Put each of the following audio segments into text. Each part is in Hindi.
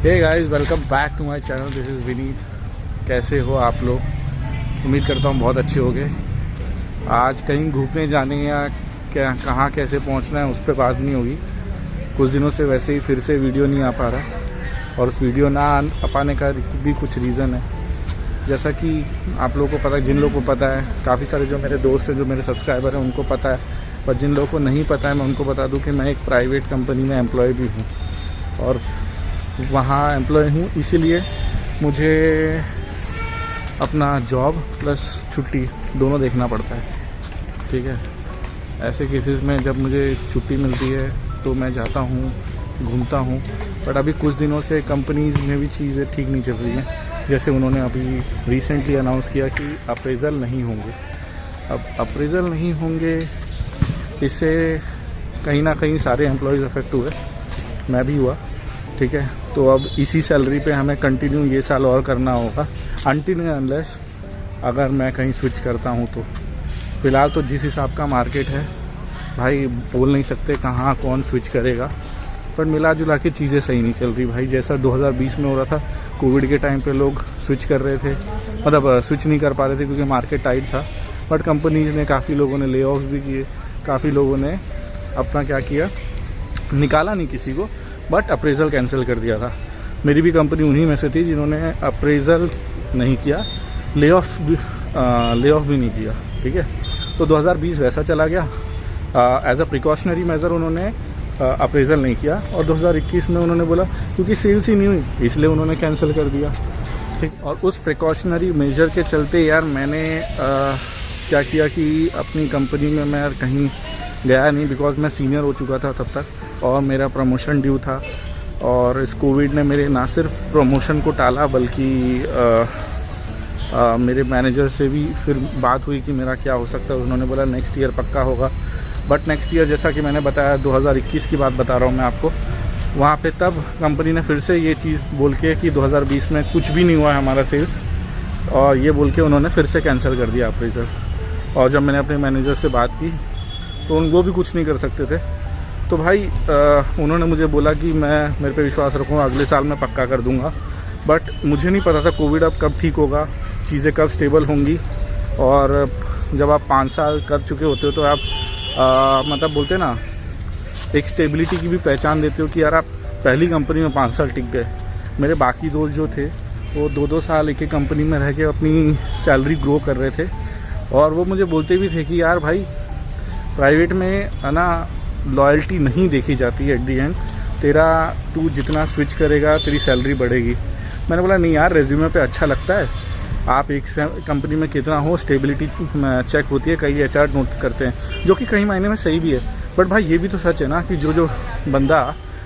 Hey guys, welcome back to my channel. This is Vineet. कैसे हो आप लोग? उम्मीद करता हूँ बहुत अच्छे होंगे। आज कहीं घूमने जाने या क्या कहाँ कैसे पहुँचना है उस पर बात नहीं होगी। कुछ दिनों से वैसे ही फिर से वीडियो नहीं आ पा रहा और उस वीडियो ना आ पाने का भी कुछ रीज़न है। जैसा कि आप लोगों को पता है, जिन लोगों को पता है, काफ़ी सारे जो मेरे दोस्त हैं, जो मेरे सब्सक्राइबर हैं, उनको पता है। पर जिन लोगों को नहीं पता है मैं उनको बता दूं कि मैं एक प्राइवेट कंपनी में एम्प्लॉय भी हूं और वहाँ एम्प्लॉय हूँ। इसीलिए मुझे अपना जॉब प्लस छुट्टी दोनों देखना पड़ता है। ठीक है, ऐसे केसेस में जब मुझे छुट्टी मिलती है तो मैं जाता हूँ, घूमता हूँ। बट अभी कुछ दिनों से कंपनीज़ में भी चीज़ें ठीक नहीं चल रही हैं। जैसे उन्होंने अभी रिसेंटली अनाउंस किया कि अप्रेज़ल नहीं होंगे। अब अप्रेज़ल नहीं होंगे, इससे कहीं ना कहीं सारे एम्प्लॉयज़ अफेक्ट हुए, मैं भी हुआ। ठीक है, तो अब इसी सैलरी पे हमें कंटिन्यू ये साल और करना होगा अनटिल अनलेस अगर मैं कहीं स्विच करता हूँ तो। फ़िलहाल तो जिस हिसाब का मार्केट है भाई, बोल नहीं सकते कहाँ कौन स्विच करेगा। पर मिला जुला के चीज़ें सही नहीं चल रही भाई। जैसा 2020 में हो रहा था, कोविड के टाइम पे लोग स्विच कर रहे थे, मतलब स्विच नहीं कर पा रहे थे क्योंकि मार्केट टाइट था। बट कंपनीज़ ने, काफ़ी लोगों ने ले ऑफ भी किए, काफ़ी लोगों ने अपना क्या किया, निकाला नहीं किसी को, बट अप्रेज़ल कैंसिल कर दिया था। मेरी भी कंपनी उन्हीं में से थी जिन्होंने अप्रेज़ल नहीं किया, ले ऑफ भी नहीं किया। ठीक है, तो 2020 वैसा चला गया। एज अ प्रिकॉशनरी मेज़र उन्होंने अप्रेज़ल नहीं किया और 2021 में उन्होंने बोला क्योंकि सेल्स ही नहीं हुई इसलिए उन्होंने कैंसिल कर दिया। ठीक, और उस प्रिकॉशनरी मेजर के चलते यार मैंने क्या किया कि अपनी कंपनी में मैं कहीं गया नहीं, बिकॉज मैं सीनियर हो चुका था तब तक और मेरा प्रमोशन ड्यू था। और इस कोविड ने मेरे ना सिर्फ प्रमोशन को टाला बल्कि मेरे मैनेजर से भी फिर बात हुई कि मेरा क्या हो सकता है। उन्होंने बोला नेक्स्ट ईयर पक्का होगा। बट नेक्स्ट ईयर, जैसा कि मैंने बताया, 2021 की बात बता रहा हूँ मैं आपको, वहाँ पे तब कंपनी ने फिर से ये चीज़ बोल के कि 2020 में कुछ भी नहीं हुआ है हमारा सेल्स, और ये बोल के उन्होंने फिर से कैंसिल कर दिया अप्रेज़ल। और जब मैंने अपने मैनेजर से बात की तो वो भी कुछ नहीं कर सकते थे। तो भाई उन्होंने मुझे बोला कि मेरे पे विश्वास रखूँ, अगले साल मैं पक्का कर दूंगा। बट मुझे नहीं पता था कोविड अब कब ठीक होगा, चीज़ें कब स्टेबल होंगी। और जब आप 5 साल कर चुके होते हो तो आप मतलब बोलते ना, एक स्टेबिलिटी की भी पहचान देते हो कि यार आप पहली कंपनी में 5 साल टिक गए। मेरे बाकी दोस्त जो थे वो 2-2 साल एक ही कंपनी में रह के अपनी सैलरी ग्रो कर रहे थे और वो मुझे बोलते भी थे कि यार भाई, प्राइवेट में है ना लॉयल्टी नहीं देखी जाती है एट दी एंड, तू जितना स्विच करेगा तेरी सैलरी बढ़ेगी। मैंने बोला नहीं यार, रेज्यूमे पे अच्छा लगता है, आप एक कंपनी में कितना हो स्टेबिलिटी चेक होती है, कई एचआर नोट करते हैं, जो कि कई मायने में सही भी है। बट भाई ये भी तो सच है ना कि जो बंदा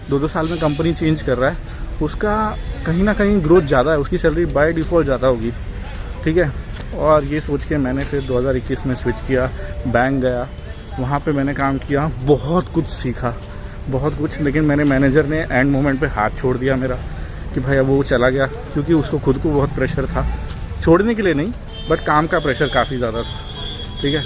2-2 साल में कंपनी चेंज कर रहा है उसका कहीं ना कहीं ग्रोथ ज़्यादा है, उसकी सैलरी बाय डिफ़ॉल्ट ज़्यादा होगी। ठीक है, और ये सोच के मैंने फिर 2021 में स्विच किया, बैंक गया, वहाँ पे मैंने काम किया, बहुत कुछ सीखा, बहुत कुछ। लेकिन मेरे मैनेजर ने एंड मोमेंट पे हाथ छोड़ दिया मेरा कि भाई अब वो चला गया, क्योंकि उसको खुद को बहुत प्रेशर था, छोड़ने के लिए नहीं बट काम का प्रेशर काफ़ी ज़्यादा था। ठीक है,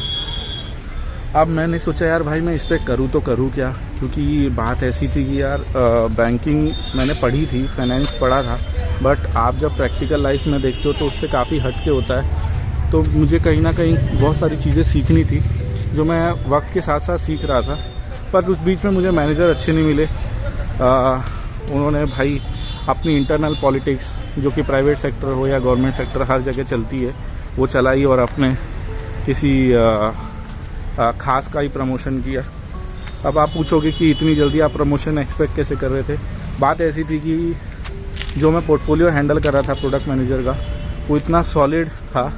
अब मैंने सोचा यार भाई मैं इस पर करूँ तो करूँ क्या, क्योंकि बात ऐसी थी कि यार बैंकिंग मैंने पढ़ी थी, फाइनेंस पढ़ा था, बट आप जब प्रैक्टिकल लाइफ में देखते हो तो उससे काफ़ी हट के होता है। तो मुझे कहीं ना कहीं बहुत सारी चीज़ें सीखनी थी जो मैं वक्त के साथ साथ सीख रहा था। पर उस बीच में मुझे मैनेजर अच्छे नहीं मिले। उन्होंने भाई अपनी इंटरनल पॉलिटिक्स, जो कि प्राइवेट सेक्टर हो या गवर्नमेंट सेक्टर हर जगह चलती है, वो चलाई और अपने किसी खास का ही प्रमोशन किया। अब आप पूछोगे कि इतनी जल्दी आप प्रमोशन एक्सपेक्ट कैसे कर रहे थे। बात ऐसी थी कि जो मैं पोर्टफोलियो हैंडल कर रहा था प्रोडक्ट मैनेजर का, वो इतना सॉलिड था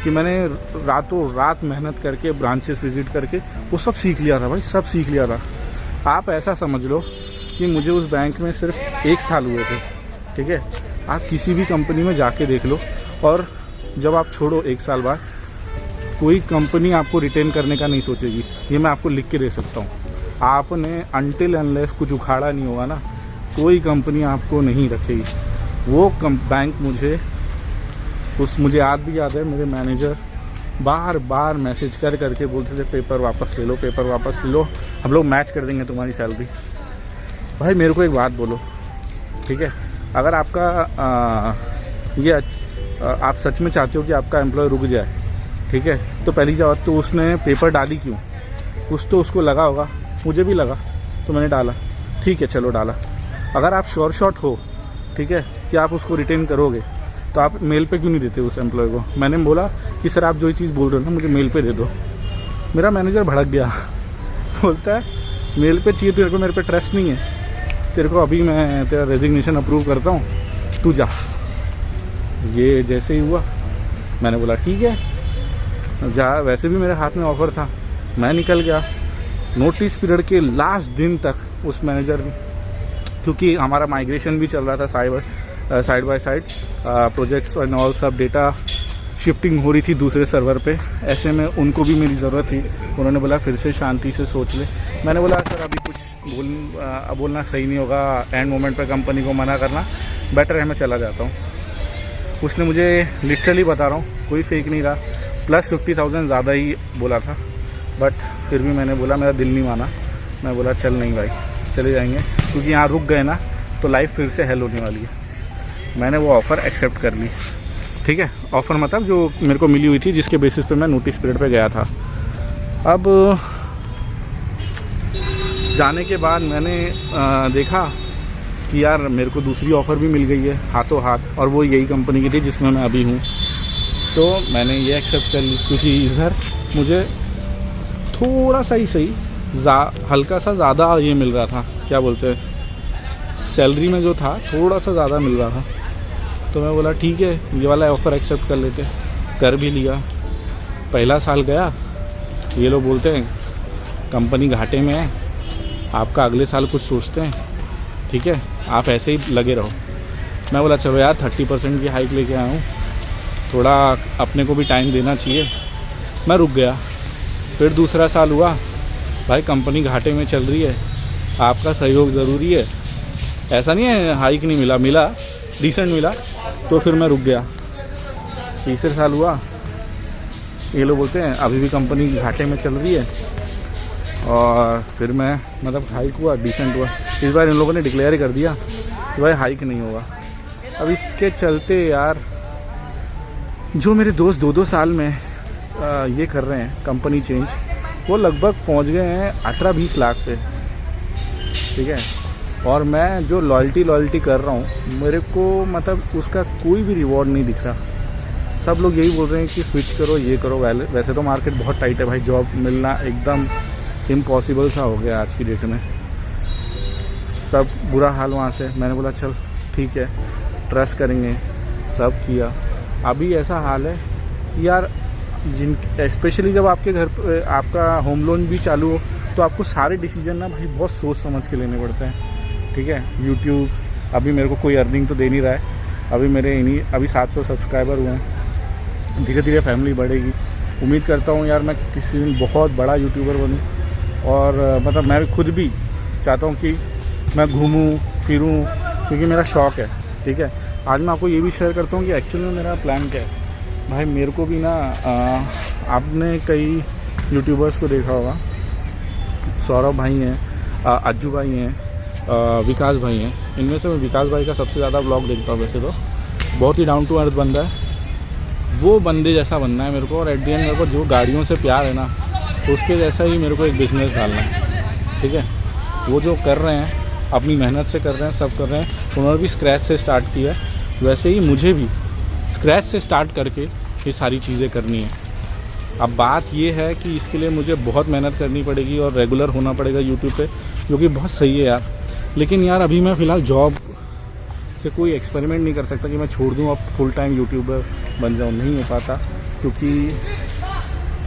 कि मैंने रातों रात मेहनत करके, ब्रांचेस विज़िट करके वो सब सीख लिया था भाई, सब सीख लिया था। आप ऐसा समझ लो कि मुझे उस बैंक में सिर्फ 1 साल हुए थे। ठीक है, आप किसी भी कंपनी में जाके देख लो, और जब आप छोड़ो 1 साल बाद, कोई कंपनी आपको रिटेन करने का नहीं सोचेगी। ये मैं आपको लिख के दे सकता हूँ। आपने अनटिल अनलेस कुछ उखाड़ा नहीं होगा ना, कोई कंपनी आपको नहीं रखेगी। वो बैंक मुझे आज भी याद है, मेरे मैनेजर बार बार मैसेज कर करके बोलते थे पेपर वापस ले लो, पेपर वापस ले लो, हम लोग मैच कर देंगे तुम्हारी सैलरी। भाई मेरे को एक बात बोलो, ठीक है, अगर आपका आप सच में चाहते हो कि आपका एम्प्लॉय रुक जाए, ठीक है, तो पहली बात तो उसने पेपर डाली क्यों, कुछ तो उसको लगा होगा, मुझे भी लगा तो मैंने डाला, ठीक है चलो डाला। अगर आप श्योर शॉट हो, ठीक है, कि आप उसको रिटेन करोगे, तो आप मेल पे क्यों नहीं देते उस एम्प्लॉय को। मैंने बोला कि सर आप जो ही चीज़ बोल रहे हो ना मुझे मेल पे दे दो। मेरा मैनेजर भड़क गया, बोलता है मेल पे चाहिए, तेरे को मेरे पे ट्रस्ट नहीं है, तेरे को अभी मैं तेरा रेजिग्नेशन अप्रूव करता हूँ, तू जा। ये जैसे ही हुआ मैंने बोला ठीक है जा, वैसे भी मेरे हाथ में ऑफ़र था, मैं निकल गया। नोटिस पीरियड के लास्ट दिन तक उस मैनेजर ने, क्योंकि हमारा माइग्रेशन भी चल रहा था side by side, projects and all सब डेटा शिफ्टिंग हो रही थी दूसरे सर्वर पे, ऐसे में उनको भी मेरी ज़रूरत थी। उन्होंने बोला फिर से शांति से सोच ले। मैंने बोला सर अभी कुछ बोलना सही नहीं होगा, एंड मोमेंट पे कंपनी को मना करना बेटर है, मैं चला जाता हूँ। उसने मुझे लिटरली बता रहा हूँ कोई फेक नहीं रहा, प्लस 50,000 ज़्यादा ही बोला था, बट फिर भी मैंने बोला, मेरा दिल नहीं माना। मैं बोला चल नहीं भाई चले जाएंगे, क्योंकि यहाँ रुक गए ना तो लाइफ फिर से हेल होने वाली है। मैंने वो ऑफ़र एक्सेप्ट कर ली, ठीक है, ऑफ़र मतलब जो मेरे को मिली हुई थी, जिसके बेसिस पे मैं नोटिस पीरियड पे गया था। अब जाने के बाद मैंने देखा कि यार मेरे को दूसरी ऑफ़र भी मिल गई है हाथों हाथ, और वो यही कंपनी की थी जिसमें मैं अभी हूँ। तो मैंने ये एक्सेप्ट कर ली, क्योंकि इधर मुझे थोड़ा सा ही सही हल्का सा ज़्यादा ये मिल रहा था, क्या बोलते हैं, सैलरी में जो था थोड़ा सा ज़्यादा मिल रहा था। तो मैं बोला ठीक है ये वाला ऑफ़र एक्सेप्ट कर लेते, कर भी लिया। पहला साल गया, ये लोग बोलते हैं कंपनी घाटे में है, आपका अगले साल कुछ सोचते हैं, ठीक है आप ऐसे ही लगे रहो। मैं बोला चलो यार 30% की हाइक लेके आया हूँ, थोड़ा अपने को भी टाइम देना चाहिए। मैं रुक गया। फिर दूसरा साल हुआ, भाई कंपनी घाटे में चल रही है, आपका सहयोग ज़रूरी है, ऐसा नहीं है हाइक नहीं मिला, मिला डिसेंट मिला, तो फिर मैं रुक गया। तीसरे साल हुआ, ये लोग बोलते हैं अभी भी कंपनी घाटे में चल रही है, और फिर मैं मतलब हाइक हुआ, डिसेंट हुआ। इस बार इन लोगों ने डिक्लेयर ही कर दिया कि भाई हाइक नहीं होगा। अब इसके चलते यार जो मेरे दोस्त 2-2 साल में ये कर रहे हैं कंपनी चेंज, वो लगभग पहुंच गए हैं 18-20 लाख पे, ठीक है, और मैं जो लॉयल्टी कर रहा हूँ, मेरे को मतलब उसका कोई भी रिवॉर्ड नहीं दिख रहा। सब लोग यही बोल रहे हैं कि स्विच करो, ये करो। वैसे तो मार्केट बहुत टाइट है भाई, जॉब मिलना एकदम इम्पॉसिबल सा हो गया आज की डेट में, सब बुरा हाल वहाँ से। मैंने बोला चल ठीक है ट्रस्ट करेंगे, सब किया। अभी ऐसा हाल है कि यार स्पेशली जब आपके घर पे आपका होम लोन भी चालू हो, तो आपको सारे डिसीजन ना भाई बहुत सोच समझ के लेने पड़ते हैं, ठीक है। यूट्यूब अभी मेरे को कोई अर्निंग तो दे नहीं रहा है, अभी मेरे अभी 700 सब्सक्राइबर हुए हैं, धीरे धीरे फैमिली बढ़ेगी। उम्मीद करता हूँ यार मैं किसी दिन बहुत बड़ा यूट्यूबर बनूँ, और मतलब मैं खुद भी चाहता हूँ कि मैं घूमूँ फिरूँ, क्योंकि मेरा शौक़ है, ठीक है। आज मैं आपको ये भी शेयर करता हूँ कि एक्चुअली में मेरा प्लान क्या है। भाई मेरे को भी ना आपने कई यूट्यूबर्स को देखा होगा, सौरभ भाई हैं, अज्जू भाई हैं, विकास भाई हैं। इनमें से मैं विकास भाई का सबसे ज़्यादा ब्लॉग देखता हूँ। वैसे तो बहुत ही डाउन टू अर्थ बंदा है, वो बंदे जैसा बनना है मेरे को, और एट द एंड मेरे को जो गाड़ियों से प्यार है ना, उसके जैसा ही मेरे को एक बिज़नेस डालना है, ठीक है। वो जो कर रहे हैं अपनी मेहनत से कर रहे हैं, सब कर रहे हैं, उन्होंने भी स्क्रैच से स्टार्ट किया है, वैसे ही मुझे भी स्क्रैच से स्टार्ट करके ये सारी चीज़ें करनी है। अब बात ये है कि इसके लिए मुझे बहुत मेहनत करनी पड़ेगी और रेगुलर होना पड़ेगा यूट्यूब पे, जो कि बहुत सही है यार। लेकिन यार अभी मैं फ़िलहाल जॉब से कोई एक्सपेरिमेंट नहीं कर सकता कि मैं छोड़ दूँ अब फुल टाइम यूट्यूबर बन जाऊँ, नहीं हो पाता, क्योंकि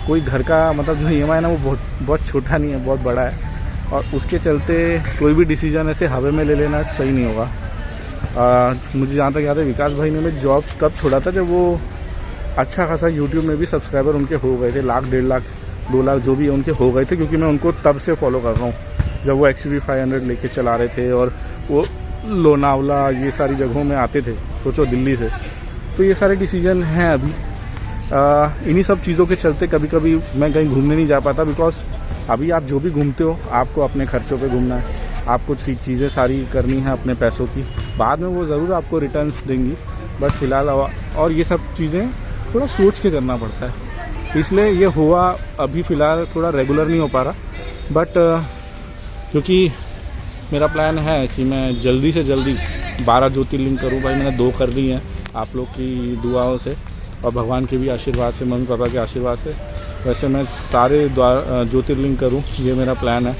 कोई घर का मतलब जो EMI है ना वो बहुत छोटा नहीं है, बहुत बड़ा है, और उसके चलते कोई भी डिसीजन ऐसे हवा में ले लेना सही नहीं होगा। मुझे जहाँ तक याद है विकास भाई ने मैं जॉब तब छोड़ा था जब वो अच्छा खासा यूट्यूब में भी सब्सक्राइबर उनके हो गए थे, 1 लाख 1.5 लाख 2 लाख जो भी उनके हो गए थे, क्योंकि मैं उनको तब से फॉलो कर रहा हूँ जब वो XUV 500 लेके चला रहे थे और वो लोनावला ये सारी जगहों में आते थे, सोचो दिल्ली से। तो ये सारे डिसीजन हैं अभी, इन्हीं सब चीज़ों के चलते कभी कभी मैं कहीं घूमने नहीं जा पाता, बिकॉज अभी आप जो भी घूमते हो आपको अपने खर्चों पे घूमना है, आपको चीज़ें सारी करनी है अपने पैसों की, बाद में वो ज़रूर आपको रिटर्न्स देंगी, बट फ़िलहाल और ये सब चीज़ें थोड़ा सोच के करना पड़ता है, इसलिए ये हुआ अभी फ़िलहाल थोड़ा रेगुलर नहीं हो पा रहा। बट क्योंकि मेरा प्लान है कि मैं जल्दी से जल्दी 12 ज्योतिर्लिंग करूँ भाई। मैंने 2 कर ली हैं आप लोग की दुआओं से और भगवान के भी आशीर्वाद से, मम्मी पापा के आशीर्वाद से। वैसे मैं सारे ज्योतिर्लिंग करूं, ये मेरा प्लान है।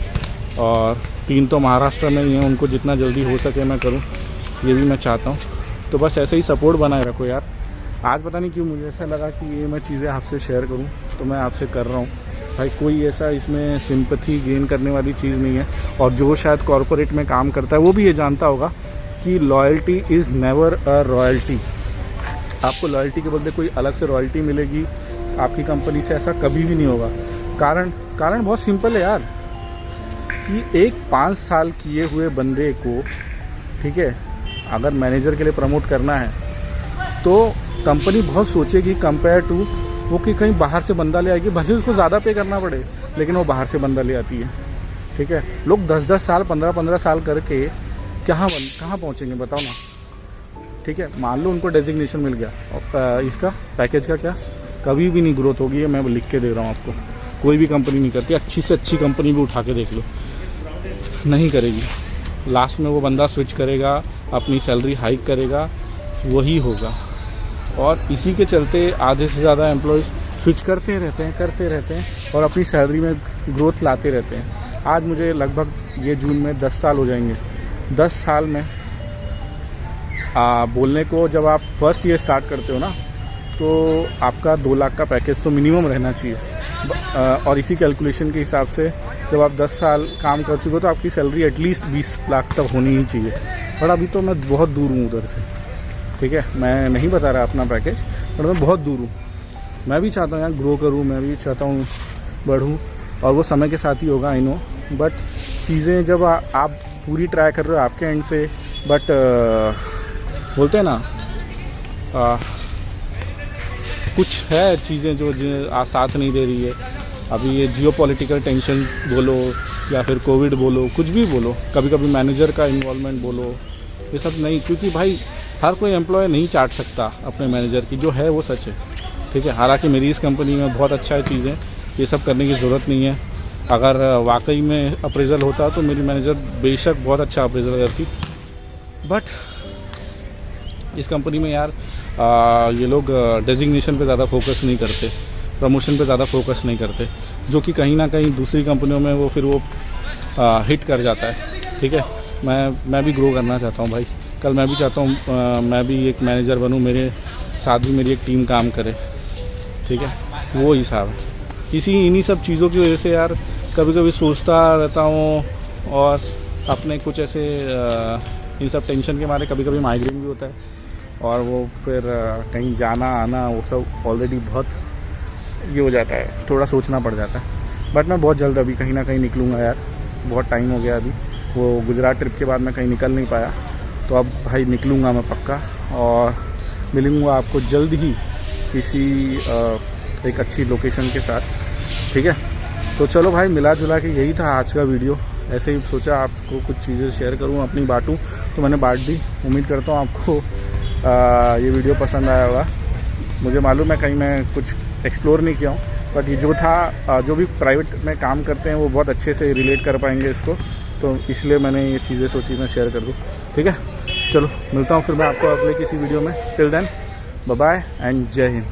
और 3 तो महाराष्ट्र में ही हैं, उनको जितना जल्दी हो सके मैं करूं, ये भी मैं चाहता हूं। तो बस ऐसे ही सपोर्ट बनाए रखो यार। आज पता नहीं क्यों मुझे ऐसा लगा कि ये मैं चीज़ें आपसे शेयर करूं, तो मैं आपसे कर रहा हूं भाई। कोई ऐसा इसमें सिंपैथी गेन करने वाली चीज़ नहीं है। और जो शायद कॉरपोरेट में काम करता है वो भी ये जानता होगा कि loyalty is never a royalty. आपको लॉयल्टी के बदले कोई अलग से रॉयल्टी मिलेगी आपकी कंपनी से, ऐसा कभी भी नहीं होगा। कारण बहुत सिंपल है यार, कि एक 5 साल किए हुए बंदे को, ठीक है, अगर मैनेजर के लिए प्रमोट करना है तो कंपनी बहुत सोचेगी कंपेयर टू वो कि कहीं बाहर से बंदा ले आएगी, भले उसको ज़्यादा पे करना पड़े, लेकिन वो बाहर से बंदा ले आती है, ठीक है। लोग 10-10 साल 15-15 साल करके कहाँ पहुँचेंगे बताओ ना, ठीक है। मान लो उनको डेजिग्नेशन मिल गया और इसका पैकेज का क्या, कभी भी नहीं ग्रोथ होगी। ये मैं लिख के दे रहा हूँ आपको, कोई भी कंपनी नहीं करती। अच्छी से अच्छी कंपनी भी उठा के देख लो, नहीं करेगी। लास्ट में वो बंदा स्विच करेगा, अपनी सैलरी हाइक करेगा, वही होगा। और इसी के चलते आधे से ज़्यादा एम्प्लॉयज़ स्विच करते रहते हैं और अपनी सैलरी में ग्रोथ लाते रहते हैं। आज मुझे लगभग ये जून में 10 साल हो जाएंगे। 10 साल में बोलने को जब आप फर्स्ट ईयर स्टार्ट करते हो ना, तो आपका 2 लाख का पैकेज तो मिनिमम रहना चाहिए। और इसी कैलकुलेशन के हिसाब से जब आप 10 साल काम कर चुके हो तो आपकी सैलरी एटलीस्ट 20 लाख तक होनी ही चाहिए। पर अभी तो मैं बहुत दूर हूँ उधर से, ठीक है। मैं नहीं बता रहा अपना पैकेज, पर मैं बहुत दूर हूँ। मैं भी चाहता हूँ यार ग्रो करूँ, मैं भी चाहता हूँ बढ़ूँ, और वो समय के साथ ही होगा, आई नो। बट चीज़ें जब आप पूरी ट्राई कर रहे हो आपके एंड से, बट बोलते हैं ना कुछ है चीज़ें जो साथ नहीं दे रही है। अभी ये जियोपॉलिटिकल टेंशन बोलो या फिर कोविड बोलो, कुछ भी बोलो, कभी कभी मैनेजर का इन्वॉल्वमेंट बोलो, ये सब नहीं। क्योंकि भाई हर कोई एम्प्लॉय नहीं चाट सकता अपने मैनेजर की, जो है वो सच है, ठीक है। हालांकि मेरी इस कंपनी में बहुत अच्छा है चीज़ें, ये सब करने की ज़रूरत नहीं है। अगर वाकई में अप्रेजल होता तो मेरी मैनेजर बेशक बहुत अच्छा अप्रेजल करती। बट इस कंपनी में यार ये लोग डेजिग्नेशन पे ज़्यादा फोकस नहीं करते, प्रमोशन पे ज़्यादा फोकस नहीं करते, जो कि कहीं ना कहीं दूसरी कंपनियों में वो फिर वो हिट कर जाता है, ठीक है। मैं भी ग्रो करना चाहता हूँ भाई। कल मैं भी चाहता हूँ मैं भी एक मैनेजर बनूँ, मेरे साथ भी मेरी एक टीम काम करे, ठीक है। वो हिसाब है। इन्हीं सब चीज़ों की वजह से यार कभी कभी सोचता रहता हूँ, और अपने कुछ ऐसे इन सब टेंशन के मारे कभी कभी माइग्रेन भी होता है, और वो फिर कहीं जाना आना वो सब ऑलरेडी बहुत ये हो जाता है, थोड़ा सोचना पड़ जाता है। बट मैं बहुत जल्द अभी कहीं ना कहीं निकलूँगा यार, बहुत टाइम हो गया। अभी वो गुजरात ट्रिप के बाद मैं कहीं निकल नहीं पाया, तो अब भाई निकलूँगा मैं पक्का, और मिलूँगा आपको जल्द ही किसी एक अच्छी लोकेशन के साथ, ठीक है। तो चलो भाई, मिला जुला के यही था आज का वीडियो। ऐसे ही सोचा आपको कुछ चीज़ें शेयर करूँ, अपनी बांटूँ, तो मैंने बांट दी। उम्मीद करता हूँ आपको ये वीडियो पसंद आया होगा। मुझे मालूम है कहीं मैं कुछ एक्सप्लोर नहीं किया हूँ, बट ये जो था, जो भी प्राइवेट में काम करते हैं वो बहुत अच्छे से रिलेट कर पाएंगे इसको, तो इसलिए मैंने ये चीज़ें सोची मैं शेयर कर दूँ, ठीक है। चलो मिलता हूँ फिर मैं आपको अगले किसी वीडियो में। Till then bye bye and जय हिंद।